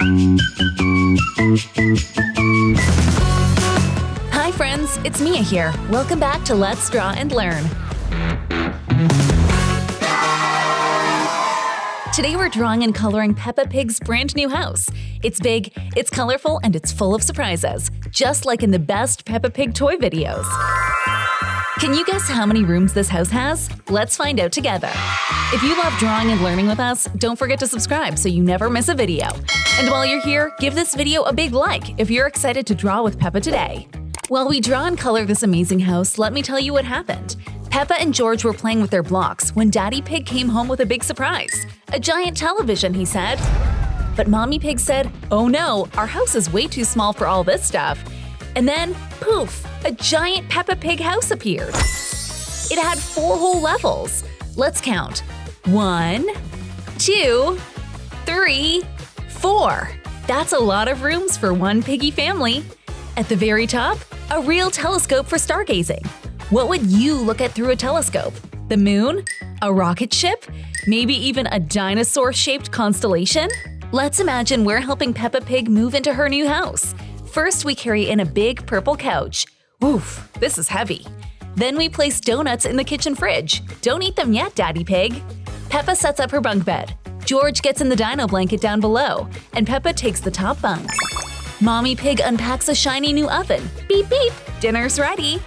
Hi friends, it's Mia here. Welcome back to Let's Draw and Learn. Today we're drawing and coloring Peppa Pig's brand new house. It's big, it's colorful, and it's full of surprises, just like in the best Peppa Pig toy videos. Can you guess how many rooms this house has? Let's find out together. If you love drawing and learning with us, don't forget to subscribe so you never miss a video. And while you're here, give this video a big like if you're excited to draw with Peppa today. While we draw and color this amazing house, let me tell you what happened. Peppa and George were playing with their blocks when Daddy Pig came home with a big surprise. A giant television, he said. But Mommy Pig said, "Oh no, our house is way too small for all this stuff." And then, poof, a giant Peppa Pig house appeared. It had 4 whole levels. Let's count. 1, 2, 3, 4. That's a lot of rooms for one piggy family. At the very top, a real telescope for stargazing. What would you look at through a telescope? The moon? A rocket ship? Maybe even a dinosaur-shaped constellation? Let's imagine we're helping Peppa Pig move into her new house. First, we carry in a big purple couch. Oof, this is heavy. Then we place donuts in the kitchen fridge. Don't eat them yet, Daddy Pig. Peppa sets up her bunk bed. George gets in the dino blanket down below, and Peppa takes the top bunk. Mommy Pig unpacks a shiny new oven. Beep beep, dinner's ready.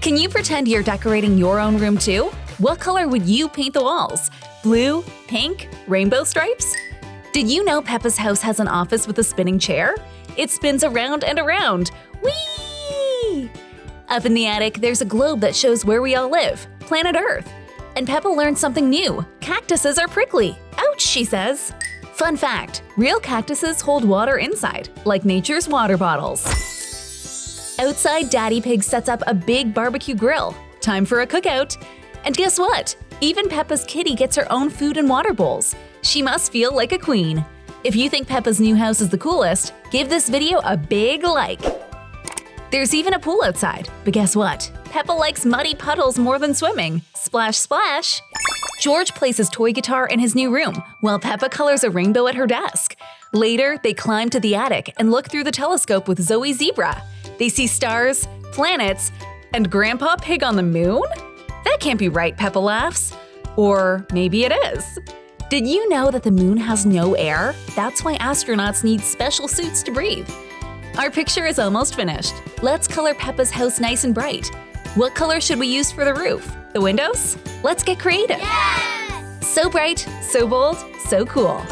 Can you pretend you're decorating your own room too? What color would you paint the walls? Blue, pink, rainbow stripes? Did you know Peppa's house has an office with a spinning chair? It spins around and around. Whee! Up in the attic, there's a globe that shows where we all live, planet Earth. And Peppa learned something new. Cactuses are prickly. Ouch, she says. Fun fact, real cactuses hold water inside, like nature's water bottles. Outside, Daddy Pig sets up a big barbecue grill. Time for a cookout. And guess what? Even Peppa's kitty gets her own food and water bowls. She must feel like a queen. If you think Peppa's new house is the coolest, give this video a big like. There's even a pool outside, but guess what? Peppa likes muddy puddles more than swimming. Splash, splash! George plays his toy guitar in his new room, while Peppa colors a rainbow at her desk. Later, they climb to the attic and look through the telescope with Zoe Zebra. They see stars, planets, and Grandpa Pig on the moon? That can't be right, Peppa laughs. Or maybe it is. Did you know that the moon has no air? That's why astronauts need special suits to breathe. Our picture is almost finished. Let's color Peppa's house nice and bright. What color should we use for the roof? The windows? Let's get creative. Yes! So bright, so bold, so cool.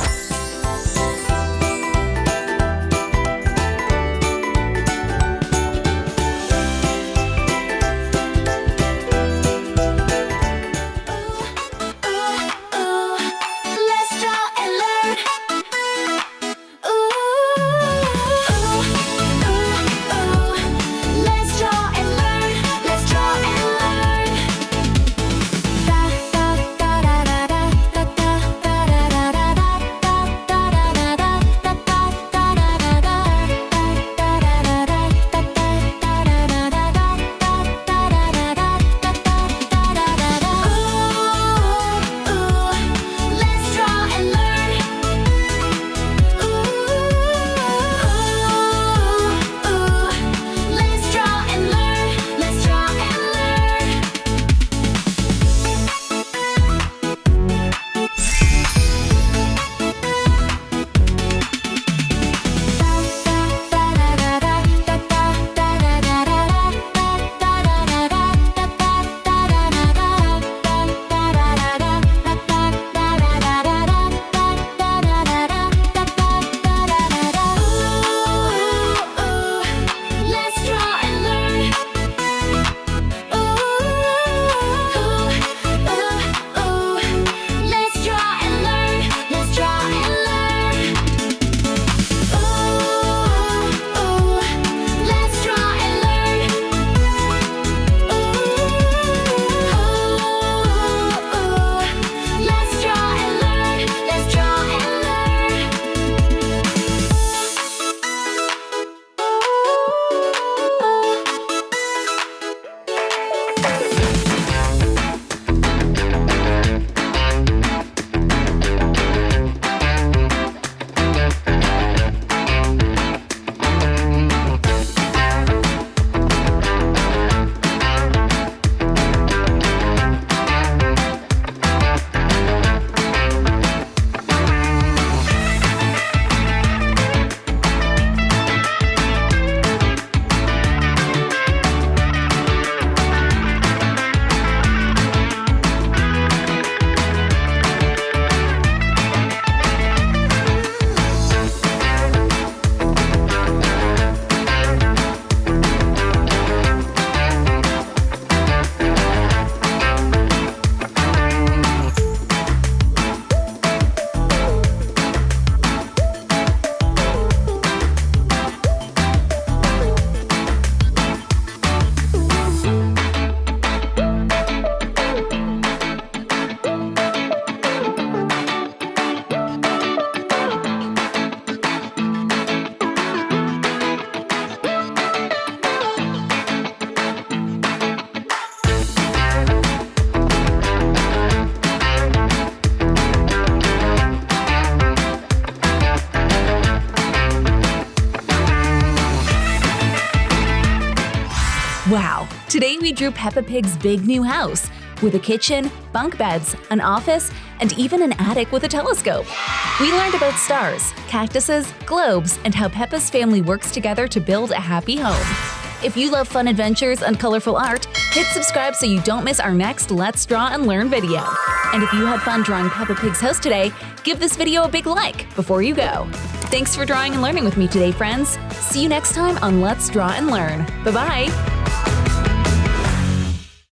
Today we drew Peppa Pig's big new house, with a kitchen, bunk beds, an office, and even an attic with a telescope. We learned about stars, cactuses, globes, and how Peppa's family works together to build a happy home. If you love fun adventures and colorful art, hit subscribe so you don't miss our next Let's Draw and Learn video. And if you had fun drawing Peppa Pig's house today, give this video a big like before you go. Thanks for drawing and learning with me today, friends. See you next time on Let's Draw and Learn. Bye-bye!